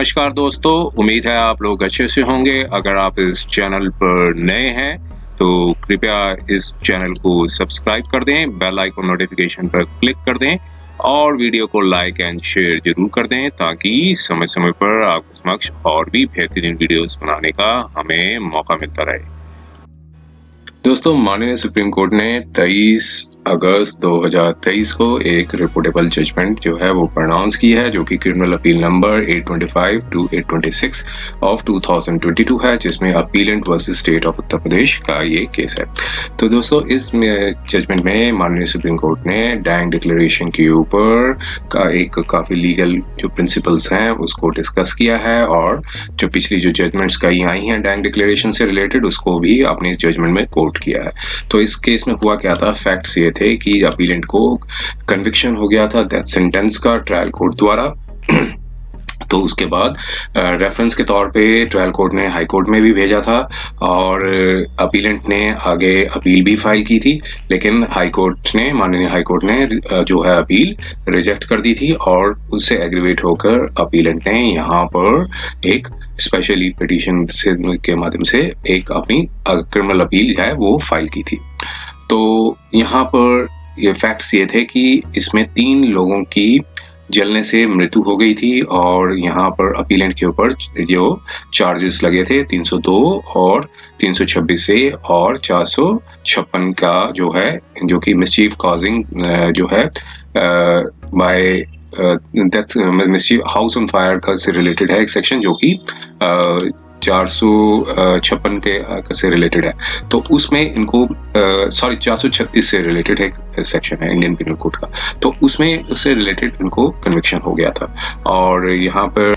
नमस्कार दोस्तों, उम्मीद है आप लोग अच्छे से होंगे। अगर आप इस चैनल पर नए हैं तो कृपया इस चैनल को सब्सक्राइब कर दें, बेल आइकन नोटिफिकेशन पर क्लिक कर दें और वीडियो को लाइक एंड शेयर जरूर कर दें ताकि समय-समय पर आपके समक्ष और भी बेहतरीन वीडियोस बनाने का हमें मौका मिलता रहे। दोस्तों, माननीय सुप्रीम कोर्ट ने 23 अगस्त 2023 को एक रिपोर्टेबल जजमेंट जो है वो प्रोनाउंस की है, जो कि criminal appeal number 825 to 826 of 2022 है, जिसमें appellant versus state of Uttar Pradesh का ये केस है। तो दोस्तों, इस जजमेंट में माननीय सुप्रीम कोर्ट ने डैंग डिक्लेरेशन के ऊपर का एक काफी लीगल जो प्रिंसिपल्स हैं उसको डिस्कस किया है, और जो पिछली जो जजमेंट्स कई आई हैं डैंग डिक्लेरेशन से रिलेटेड उसको भी अपने इस जजमेंट में कोट किया है। तो इस केस में हुआ क्या था, फैक्ट्स ये थे कि अपीलेंट को कन्विक्शन हो गया था डेथ सेंटेंस का ट्रायल कोर्ट द्वारा। तो उसके बाद रेफरेंस के तौर पे ट्रायल कोर्ट ने हाई कोर्ट में भी भेजा था और अपीलेंट ने आगे अपील भी फाइल की थी, लेकिन माननीय हाई कोर्ट ने जो है अपील रिजेक्ट कर दी थी और उससे एग्रीवेट होकर अपीलेंट ने यहाँ पर एक स्पेशली पिटीशन के माध्यम से एक अपनी क्रिमिनल अपील है वो फाइल की थी। तो यहाँ पर ये फैक्ट्स ये थे कि इसमें 3 लोगों की जलने से मृत्यु हो गई थी और यहाँ पर अपीलेंट के ऊपर जो चार्जेस लगे थे 302 और 326 से और 456 का जो है, जो कि मिसचीफ कॉजिंग जो है bye death mischief house on fire का से रिलेटेड है एक सेक्शन, जो कि 456 के से रिलेटेड है। तो उसमें इनको 436 से रिलेटेड एक सेक्शन है इंडियन पिनल कोड का, तो उसमें उससे रिलेटेड इनको कन्विक्शन हो गया था। और यहाँ पर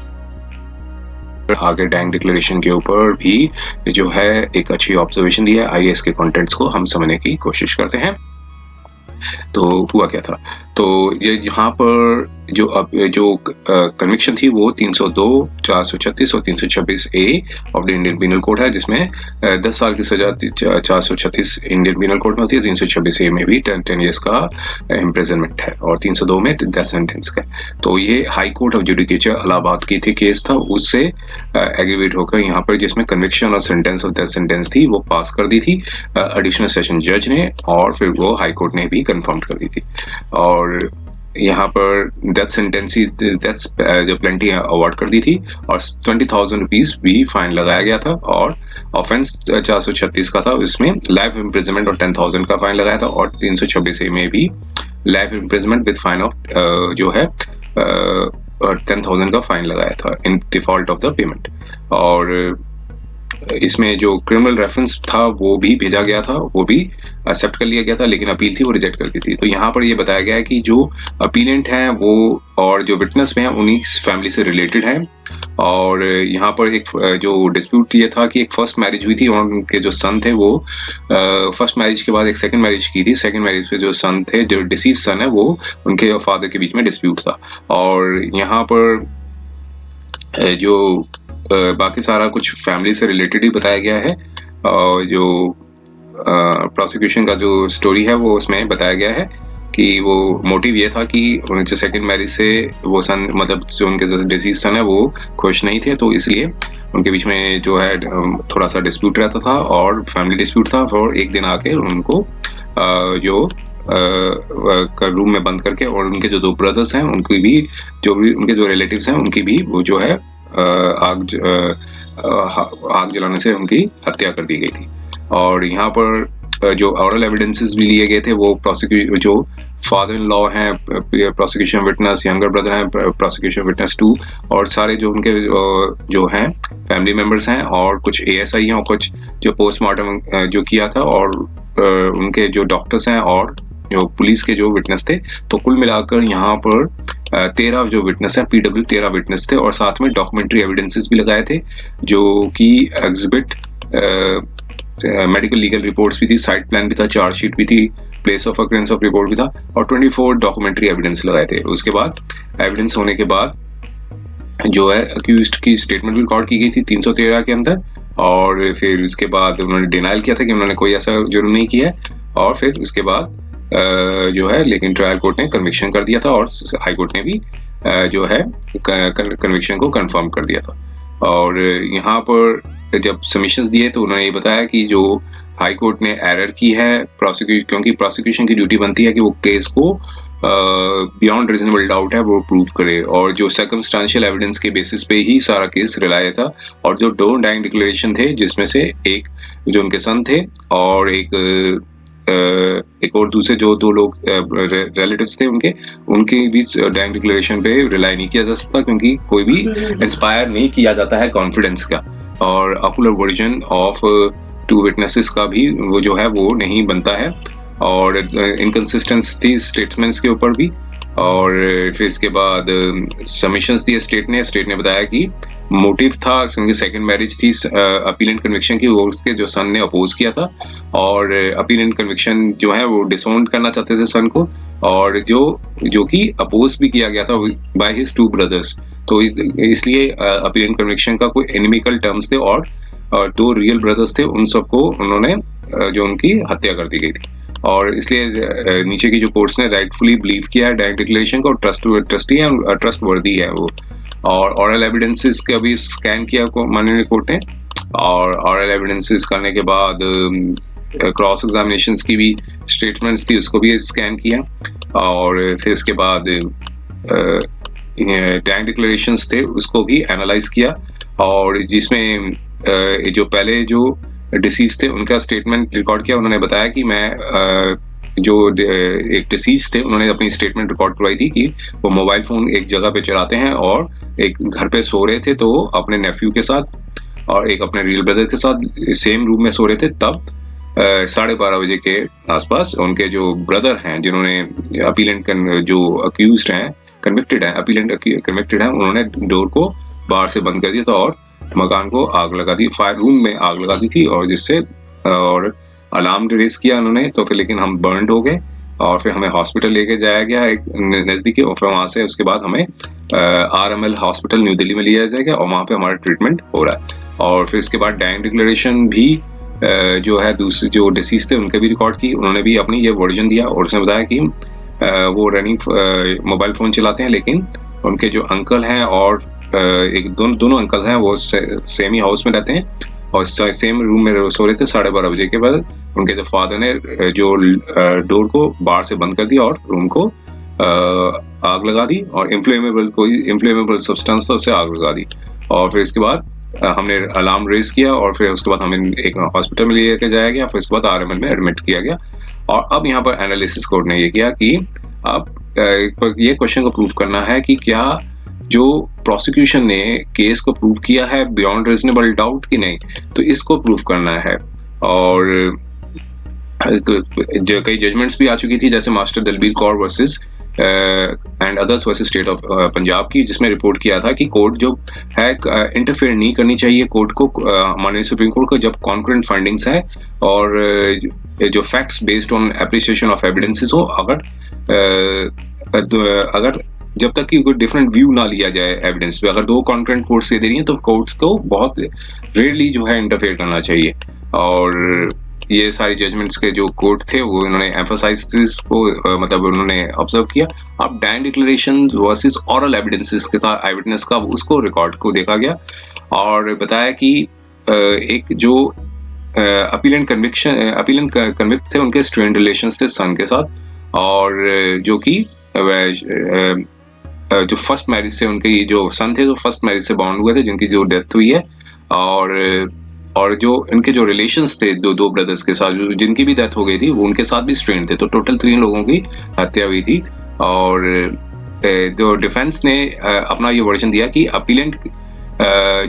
आगे डैंग डिक्लेरेशन के ऊपर भी जो है एक अच्छी ऑब्जर्वेशन दी है। आइए इसके कंटेंट्स को हम समझने की कोशिश करते हैं। तो हुआ क्या था, तो ये यहाँ पर जो कन्विक्शन थी वो 302, 436 और 326 A of the Indian Penal Code है, जिसमें 10 साल की सजा 436 इंडियन पिनल कोड में होती है, 326 ए में भी 10 इयर्स का इम्प्रिजनमेंट है और 302 में डेथ सेंटेंस का। तो ये high court of judicature Allahabad की थी केस था, उससे एग्रीवेट होकर यहाँ पर जिसमें कन्विक्शन और सेंटेंस ऑफ डेथ सेंटेंस थी वो पास कर दी थी एडिशनल सेशन जज ने, और फिर वो हाई कोर्ट ने भी कंफर्म कर दी थी। और यहाँ पर डेथ सेंटेंस जो प्लेंटी अवार्ड कर दी थी और 20,000 रुपीज भी फाइन लगाया गया था, और ऑफेंस 436 का था, इसमें लाइफ इम्प्रिजनमेंट और 10,000 का फाइन लगाया था, और 326 ए में भी life imprisonment with fine of जो है 10,000 का फाइन लगाया था in default of the payment. और इसमें जो क्रिमिनल रेफरेंस था वो भी भेजा गया था, वो भी एक्सेप्ट कर लिया गया था, लेकिन अपील थी वो रिजेक्ट कर दी थी। तो यहाँ पर ये बताया गया है कि जो अपीलेंट हैं वो और जो विटनेस में हैं उन्हीं फैमिली से रिलेटेड हैं। और यहाँ पर एक जो डिस्प्यूट ये था कि एक फर्स्ट मैरिज हुई थी और उनके जो सन थे वो फर्स्ट मैरिज के बाद एक सेकंड मैरिज की थी। सेकंड मैरिज पे जो सन थे, जो डिसीज सन है, वो उनके फादर के बीच में डिस्प्यूट था। और यहाँ पर जो बाकी सारा कुछ फैमिली से रिलेटेड ही बताया गया है, और जो प्रोसिक्यूशन का जो स्टोरी है वो उसमें बताया गया है कि वो मोटिव ये था कि जो सेकंड मैरिज से वो सन, मतलब जो उनके डिसीज सन है वो खुश नहीं थे, तो इसलिए उनके बीच में जो है थोड़ा सा डिस्प्यूट रहता था और फैमिली डिस्प्यूट था। और एक दिन आके उनको जो रूम में बंद करके, और उनके जो 2 ब्रदर्स हैं उनकी भी उनके जो रिलेटिव्स हैं उनकी भी वो जो है आग जलाने से उनकी हत्या कर दी गई थी। और यहाँ पर जो ऑरल एविडेंसेस भी लिए गए थे वो जो फादर इन लॉ हैं, प्रोसिक्यूशन विटनेस, यंगर ब्रदर हैं प्रोसिक्यूशन विटनेस 2, और सारे जो उनके जो हैं फैमिली मेंबर्स हैं, और कुछ ASI हैं, और कुछ जो पोस्टमार्टम जो किया था, और उनके जो डॉक्टर्स हैं, और जो पुलिस के जो विटनेस थे। तो कुल मिलाकर यहाँ पर 13 जो विटनेस हैं, PW 13 विटनेस थे, और साथ में डॉक्यूमेंट्री एविडेंसेस भी लगाए थे, जो कि एग्जिबिट मेडिकल लीगल रिपोर्ट्स भी थी, साइट प्लान भी था, चार्जशीट भी थी, place of occurrence of report भी था, और 24 डॉक्यूमेंट्री एविडेंस लगाए थे। उसके बाद एविडेंस होने के बाद जो है अक्यूज्ड की स्टेटमेंट भी रिकॉर्ड की गई थी 313 के अंदर, और फिर उसके बाद उन्होंने डिनाइल किया था कि उन्होंने कोई ऐसा जुर्म नहीं किया है। और फिर उसके बाद जो है, लेकिन ट्रायल कोर्ट ने कन्विक्शन कर दिया था और हाई कोर्ट ने भी जो है कन्विक्शन को कंफर्म कर दिया था। और यहाँ पर जब सबमिशंस दिए तो उन्होंने ये बताया कि जो हाई कोर्ट ने एरर की है क्योंकि प्रोसिक्यूशन की ड्यूटी बनती है कि वो केस को बियॉन्ड रीजनेबल डाउट है वो प्रूव करे, और जो सर्कमस्टांशियल एविडेंस के बेसिस पे ही सारा केस रिलाया था। और जो दो डाइंग डिक्लेरेशन थे, जिसमें से एक जो उनके सन थे और एक और दूसरे जो दो लोग रिलेटिव्स थे उनके भी डाइंग डिक्लेरेशन पे रिलाई नहीं किया जा सकता, क्योंकि कोई भी इंस्पायर नहीं किया जाता है कॉन्फिडेंस का, और ocular version of to witnesses का भी वो जो है वो नहीं बनता है, और इनकंसिस्टेंसी स्टेटमेंट्स के ऊपर भी। और फिर इसके बाद सबमिशंस दिए स्टेट ने बताया कि मोटिव था क्योंकि सेकंड मैरिज थी अपील एंड कन्विक्शन की, वो उसके जो सन ने अपोज किया था, और अपील एंड कन्विक्शन जो है वो डिसोन करना चाहते थे सन को, और जो कि अपोज भी किया गया था बाय हिज टू ब्रदर्स। तो इसलिए अपील एंड कन्विक्शन का कोई एनिमिकल टर्म्स थे, और दो रियल ब्रदर्स थे, उन सबको उन्होंने जो उनकी हत्या कर दी गई थी। और इसलिए नीचे की जो कोर्ट्स ने राइटफुली बिलीव किया है डायरेक्ट डिक्लेरेशन को, ट्रस्टी है, ट्रस्ट वर्दी है वो। और ऑरल एविडेंसेस का भी स्कैन किया माननीय कोर्ट ने, और ऑरल एविडेंसेस करने के बाद क्रॉस एग्जामिनेशंस की भी स्टेटमेंट्स थी उसको भी स्कैन किया, और फिर उसके बाद डायरेक्ट डिक्लेरेशंस थे उसको भी एनालाइज किया, और जिसमें जो पहले जो डिसीज थे उनका स्टेटमेंट रिकॉर्ड किया। उन्होंने बताया कि मैं जो एक डिसीज थे उन्होंने अपनी स्टेटमेंट रिकॉर्ड करवाई थी कि वो मोबाइल फोन एक जगह पे चलाते हैं और एक घर पे सो रहे थे, तो अपने नेफ्यू के साथ और एक अपने रियल ब्रदर के साथ सेम रूम में सो रहे थे। तब 12:30 बजे के आसपास उनके जो ब्रदर हैं जिन्होंने अपीलेंट जो अक्यूज्ड हैं कन्विक्टेड हैं अपीलेंट कन्विक्टेड हैं, उन्होंने डोर को बाहर से बंद कर दिया था और मकान को आग लगा दी, फायर रूम में आग लगा दी थी, और जिससे और अलार्म रेस किया उन्होंने। तो फिर लेकिन हम बर्न हो गए, और फिर हमें हॉस्पिटल लेके जाया गया एक नज़दीकी, और फिर वहाँ से उसके बाद हमें RML हॉस्पिटल न्यू दिल्ली में लिया जाएगा, और वहाँ पे हमारा ट्रीटमेंट हो रहा है। और फिर इसके बाद डाइंग डिक्लेरेशन भी जो है दूसरे जो डिसीज थे उनके भी रिकॉर्ड की, उन्होंने भी अपनी ये वर्जन दिया, और उसने बताया कि वो रनिंग मोबाइल फ़ोन चलाते हैं, लेकिन उनके जो अंकल हैं और एक दोनों अंकल हैं वो सेम ही हाउस में रहते हैं और सेम रूम में सो रहे थे। 12:30 बजे के बाद उनके जो फादर ने जो डोर को बाहर से बंद कर दिया और रूम को आग लगा दी, और इन्फ्लेमेबल सब्सटेंस था उससे आग लगा दी। और फिर इसके बाद हमने अलार्म रेज किया, और फिर उसके बाद हमें एक हॉस्पिटल में लेके जाया गया, फिर उसके बाद RML में एडमिट किया गया। और अब यहाँ पर एनालिसिस कोर्ट ने ये किया कि अब ये क्वेश्चन को प्रूव करना है कि क्या जो प्रोसिक्यूशन ने केस को प्रूव किया है बियॉन्ड रीजनेबल डाउट कि नहीं, तो इसको प्रूव करना है। और जो कई जजमेंट्स भी आ चुकी थी, जैसे master Dalbir Kaur versus and others versus state of Punjab की, जिसमें रिपोर्ट किया था कि कोर्ट जो है इंटरफेयर नहीं करनी चाहिए कोर्ट को, माननीय सुप्रीम कोर्ट को, जब कॉन्करेंट फाइंडिंग्स है और जो facts based on appreciation of evidences हो, अगर जब तक कि कोई डिफरेंट व्यू ना लिया जाए एविडेंस पे, अगर दो कॉन्करेंट कोर्ट्स दे रही हैं तो कोर्ट्स को बहुत रेयरली जो है इंटरफेयर करना चाहिए। और ये सारी जजमेंट्स के जो कोर्ट थे वो उन्होंने एम्फसाइज को मतलब उन्होंने ऑब्जर्व किया। अब dying declaration versus oral evidences के साथ आईविटनेस का उसको रिकॉर्ड को देखा गया, और बताया कि एक जो अपीलेंट कन्विक्ट थे उनके स्ट्रेन रिलेशंस थे सन के साथ, और जो कि जो फर्स्ट मैरिज से उनके जो सन थे जो फर्स्ट मैरिज से बाउंड हुए थे, जिनकी जो डेथ हुई है, और जो इनके जो रिलेशंस थे दो ब्रदर्स के साथ जिनकी भी डेथ हो गई थी, वो उनके साथ भी स्ट्रेन थे। तो टोटल 3 लोगों की हत्या हुई थी। और जो डिफेंस ने अपना ये वर्जन दिया कि अपीलेंट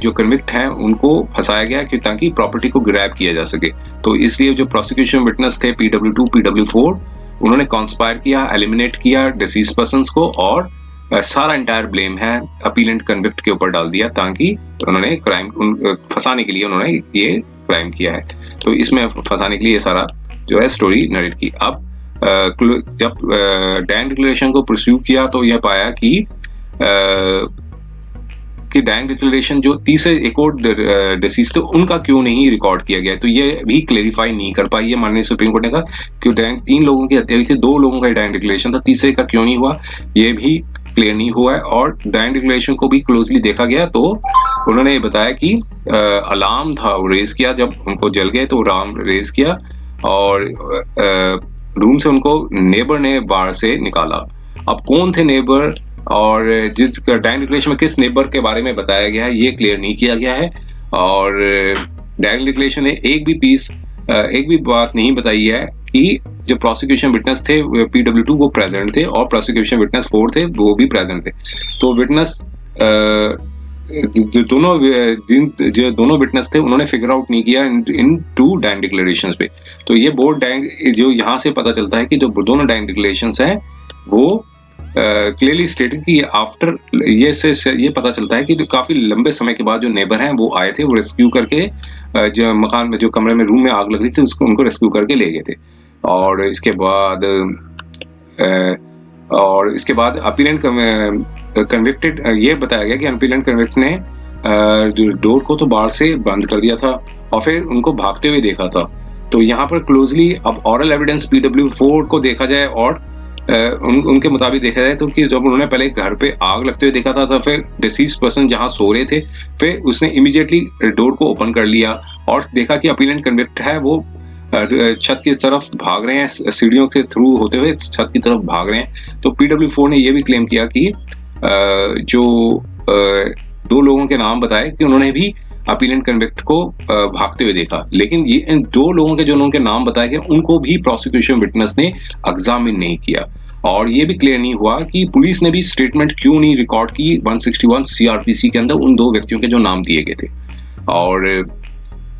जो कन्विक्ट हैं उनको फंसाया गया कि ताकि प्रॉपर्टी को ग्रैब किया जा सके। तो इसलिए जो प्रोसिक्यूशन विटनेस थे PW2 PW4 उन्होंने कॉन्स्पायर किया, एलिमिनेट किया डिसीज पर्सन्स को, और सारा इंटायर ब्लेम है अपीलेंट कन्विक्ट के ऊपर डाल दिया, ताकि उन्होंने क्राइम फंसाने के लिए उन्होंने ये क्राइम किया है। तो इसमें फंसाने के लिए ये सारा जो है स्टोरी नरेट की। अब जब डाइंग डिक्लेरेशन को परस्यू किया तो यह पाया कि कि डाइंग डिक्लेरेशन जो तीसरे एक और डिसीज थे उनका क्यों नहीं रिकॉर्ड किया गया, तो ये भी क्लेरिफाई नहीं कर पाई है माननीय सुप्रीम कोर्ट ने कहा कि डाइंग 3 लोगों की हत्या हुई थी, 2 लोगों का डाइंग डिक्लेरेशन था, तीसरे का क्यों नहीं हुआ ये भी क्लियर नहीं हुआ है। और डाइंग डिक्लेरेशन को भी क्लोजली देखा गया तो उन्होंने ये बताया कि अलार्म था वो रेज किया, जब उनको जल गए तो अलार्म रेज किया और रूम से उनको नेबर ने बाहर से निकाला। अब कौन थे नेबर और जिस डाइंग डिक्लेरेशन में किस नेबर के बारे में बताया गया है ये क्लियर नहीं किया गया है। और डाइंग डिक्लेरेशन ने एक भी बात नहीं बताई है कि जो प्रोसिक्यूशन विटनेस थे PW2 वो प्रेजेंट थे और प्रोसिक्यूशन विटनेस 4 थे वो भी प्रेजेंट थे। तो विटनेस जो दोनों विटनेस थे उन्होंने फिगर आउट नहीं किया इन 2 डाइंग डिक्लेरेशंस पे। तो ये बोर्ड डाइंग जो यहाँ से पता चलता है कि जो दोनों डाइंग डिक्लेरेशंस हैं वो क्लियरली स्टेटेड कि आफ्टर ये पता चलता है कि जो काफी लंबे समय के बाद जो नेबर हैं वो आए थे, वो रेस्क्यू करके जो मकान में जो कमरे में रूम में आग लग रही थी उसको उनको रेस्क्यू करके ले गए थे। और इसके बाद अपीलेंट कन्विक्टेड ये बताया गया कि अपीलेंट कन्विक्ट ने डोर को तो बाहर से बंद कर दिया था और फिर उनको भागते हुए देखा था। तो यहाँ पर क्लोजली अब ऑरल एविडेंस PW4 को देखा जाए और उनके मुताबिक देखा जाए तो कि जब उन्होंने पहले घर पे आग लगते हुए देखा था तो फिर डिसीज पर्सन जहां सो रहे थे फिर उसने इमीडिएटली डोर को ओपन कर लिया और देखा कि अपीलेंट कन्विक्ट है वो छत की तरफ भाग रहे हैं, सीढ़ियों के थ्रू होते हुए छत की तरफ भाग रहे हैं। तो PW4 ने ये भी क्लेम किया कि जो 2 लोगों के नाम बताए कि उन्होंने भी अपीलेंट कन्विक्ट को भागते हुए देखा, लेकिन ये इन 2 लोगों के जो उनके नाम बताए गए उनको भी प्रोसिक्यूशन विटनेस ने एग्जामिन नहीं किया। और ये भी क्लियर नहीं हुआ कि पुलिस ने भी स्टेटमेंट क्यों नहीं रिकॉर्ड की 161 CRPC के अंदर उन 2 व्यक्तियों के जो नाम दिए गए थे। और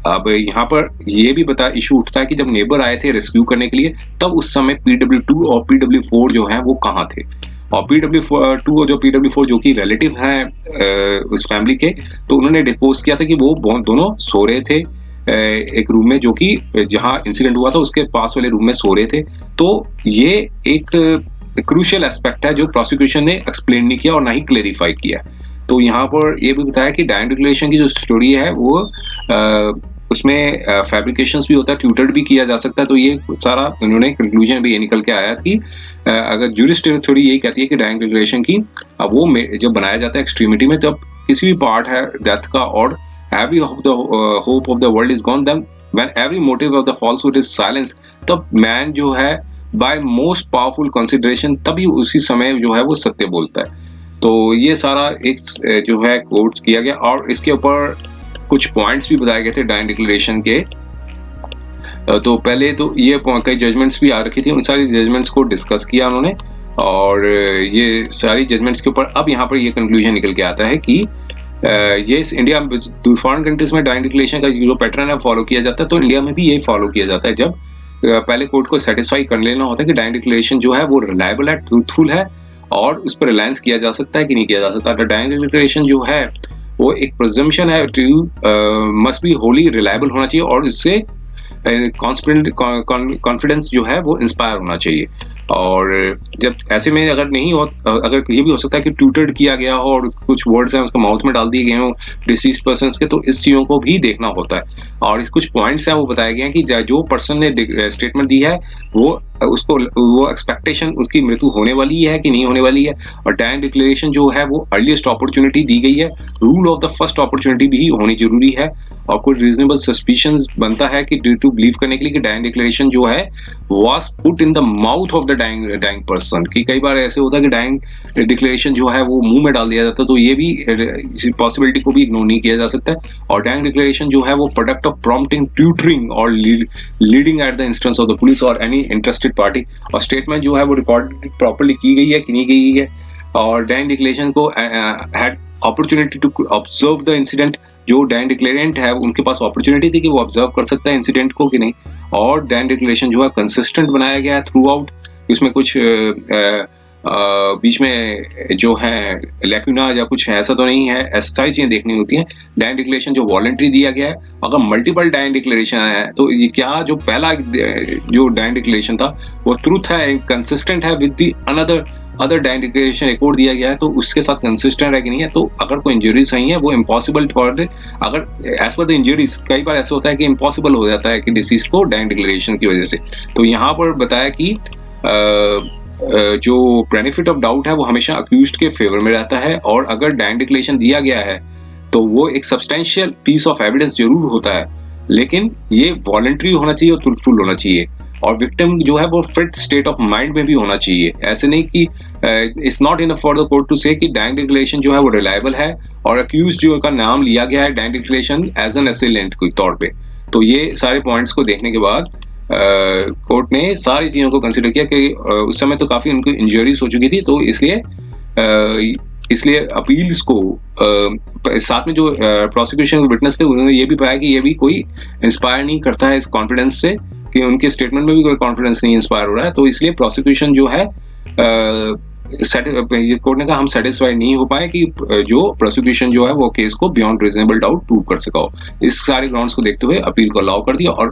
अब यहाँ पर ये भी इशू उठता है कि जब नेबर आए थे रेस्क्यू करने के लिए तब उस समय PW2 और PW4 जो हैं वो कहाँ थे। और PW2 और जो PW4 जो कि रिलेटिव हैं उस फैमिली के, तो उन्होंने डिस्पोज किया था कि वो दोनों सो रहे थे एक रूम में जो कि जहाँ इंसिडेंट हुआ था उसके पास वाले रूम में सो रहे थे। तो ये एक क्रूशियल एस्पेक्ट है जो प्रोसिक्यूशन ने एक्सप्लेन नहीं किया और ना ही क्लेरिफाई किया। तो यहाँ पर ये भी बताया कि डाइंग डिक्लेरेशन की जो स्टोरी है वो उसमें फैब्रिकेशंस भी होता है, ट्यूटर्ड भी किया जा सकता है। तो ये सारा उन्होंने कंक्लूजन भी ये निकल के आया कि अगर ज्यूरिस्ट थ्योरी यही कहती है कि डाइंग डिक्लेरेशन की अब वो जब बनाया जाता है एक्सट्रीमिटी में, जब किसी भी पार्ट है डेथ का और every hope of the world is gone, then when every motive of the falsehood is silenced, तब मैन जो है by most powerful consideration तभी उसी समय जो है वो सत्य बोलता है। तो ये सारा एक जो है कोट किया गया और इसके ऊपर कुछ पॉइंट्स भी बताए गए थे डाइंग डिक्लेरेशन के। तो पहले तो ये कई जजमेंट्स भी आ रखी थी, उन सारी जजमेंट्स को डिस्कस किया उन्होंने और ये सारी जजमेंट्स के ऊपर अब यहाँ पर ये कंक्लूजन निकल के आता है कि ये इंडिया फॉरेन कंट्रीज में डाइंग डिक्लेरेशन का जो पैटर्न है फॉलो किया जाता है, तो इंडिया में भी यही फॉलो किया जाता है। जब पहले कोर्ट को सेटिस्फाई कर लेना होता है कि डाइंग डिक्लेरेशन जो है वो रिलायबल है, ट्रूथफुल है और उस पर रिलायंस किया जा सकता है कि नहीं किया जा सकता। डाइंग डिक्लेरेशन जो है वो एक प्रिजम्पशन है, मस्ट बी होली रिलायबल होना चाहिए और इससे कॉन्फिडेंस जो है वो इंस्पायर होना चाहिए। और जब ऐसे में अगर ये भी हो सकता है कि ट्यूटर्ड किया गया हो और कुछ वर्ड्स हैं उसको माउथ में डाल दिए गए हों डिसीज पर्सन्स के, तो इस चीज़ों को भी देखना होता है। और कुछ पॉइंट्स हैं वो बताए गए हैं कि जो पर्सन ने स्टेटमेंट दी है वो एक्सपेक्टेशन उसकी मृत्यु होने वाली है कि नहीं होने वाली है। और डाइंग डिक्लेरेशन जो है वो अर्लीस्ट अपॉर्चुनिटी दी गई है, rule of the first opportunity भी होनी जरूरी है और कुछ रीजनेबल सस्पिशंस बनता है कि ड्यू टू बिलीव करने के लिए कि डाइंग डिक्लेरेशन जो है was put in the mouth of the dying person. कि कई बार ऐसे होता है कि डाइंग डिक्लेरेशन जो है वो मुंह में डाल दिया जाता है, तो ये भी पॉसिबिलिटी को भी इग्नोर नहीं किया जा सकता है। और डाइंग डिक्लेरेशन जो है वो प्रोडक्ट ऑफ प्रॉम्प्टिंग, ट्यूटरिंग और leading at the instance of the police और एनी इंटरेस्टेड पार्टी। और स्टेटमेंट जो है वो रिकॉर्ड प्रॉपर्ली की गई है कि नहीं की गई है। और डाइंग डिक्लेरेशन को had opportunity to observe the incident. जो डाइंग डिक्लेरेंट है उनके पास अपॉर्चुनिटी थी कि वो ऑब्जर्व कर सकता है इंसिडेंट को कि नहीं। और डाइंग डिक्लेरेशन जो है कंसिस्टेंट बनाया गया है थ्रू आउट, उसमें कुछ बीच में जो है लैक्यूना या कुछ ऐसा तो नहीं है, ऐसी सारी चीजें देखनी होती हैं। डाइंग डिक्लेरेशन जो वॉलंटरी दिया गया है, अगर मल्टीपल डाइंग डिक्लेरेशन है तो ये क्या जो पहला जो डाइंग डिक्लेरेशन था वो ट्रूथ है, कंसिस्टेंट है विद दी अनदर अदर डाइंडिकेशन एक और दिया गया है तो उसके साथ कंसिस्टेंट है कि नहीं है। तो अगर कोई इंजरीज नहीं है वो इम्पॉसिबल फॉर द, अगर एज पर द इंजरीज कई बार ऐसा होता है कि इम्पॉसिबल हो जाता है कि डिसीज को डाइंग डिक्लेरेशन की वजह से। तो यहाँ पर बताया कि जो बेनिफिट ऑफ डाउट है वो हमेशा अक्यूज्ड के फेवर में रहता है, और अगर डाइंग डिक्लेरेशन दिया गया है तो वो एक सब्सटेंशियल पीस ऑफ एविडेंस जरूर होता है, लेकिन ये वॉलंटरी होना चाहिए और ट्रूथफुल होना चाहिए, और विक्टिम जो है वो फिट स्टेट ऑफ माइंड में भी होना चाहिए। ऐसे नहीं कि it's not enough for the court to say कि डाइंग डिक्लेरेशन जो है वो रिलायबल है और अक्यूज जो का नाम लिया गया है dying declaration as an assailant के तौर पे। तो ये सारे पॉइंट्स को देखने के बाद कोर्ट ने सारी चीज़ों को कंसिडर किया कि उस समय तो काफ़ी उनको इंजरीज हो चुकी थी, तो इसलिए अपील्स को साथ में जो प्रोसिक्यूशन विटनेस थे उन्होंने ये भी पाया कि ये भी कोई इंस्पायर नहीं करता है इस कॉन्फिडेंस से, कि उनके स्टेटमेंट में भी कोई कॉन्फिडेंस नहीं इंस्पायर हो रहा है। तो इसलिए प्रोसिक्यूशन जो है कोर्ट ने कहा हम सेटिस्फाइड नहीं हो पाए कि जो प्रोसिक्यूशन जो है वो केस को बियॉन्ड रीजनेबल डाउट प्रूव कर सका हो। इस सारे ग्राउंड्स को देखते हुए अपील को अलाउ कर दिया और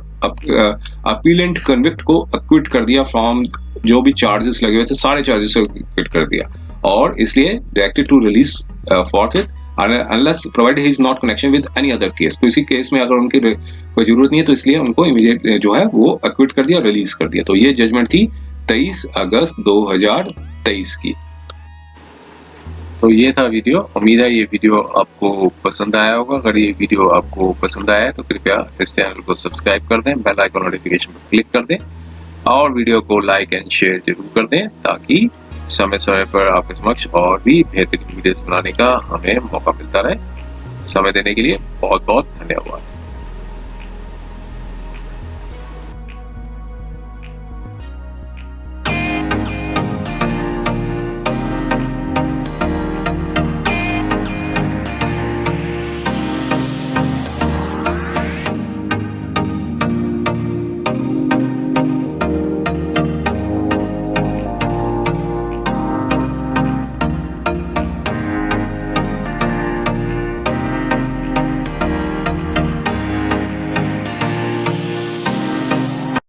अपीलेंट कन्विक्ट को अक्विट कर दिया फ्रॉम जो भी चार्जेस लगे हुए थे, सारे चार्जेस को अक्विट कर दिया, और इसलिए directed to release forthwith unless provided he is not connection with any other case. तो इसी केस में अगर उनकी कोई जरूरत नहीं है तो इसलिए उनको इमीडिएट जो है वो अक्विट कर दिया और रिलीज कर दिया। तो ये जजमेंट थी 23 अगस्त 2023 की। तो ये था वीडियो। उम्मीद है ये वीडियो आपको पसंद आया होगा। अगर ये वीडियो आपको पसंद आया है तो कृपया इस चैनल को सब्सक्राइब कर दें, बेल आइकन नोटिफिकेशन पर क्लिक कर दें और वीडियो को लाइक एंड शेयर जरूर कर दें, ताकि समय समय पर आपके समक्ष और भी बेहतरीन वीडियोस बनाने का हमें मौका मिलता रहे। समय देने के लिए बहुत बहुत धन्यवाद।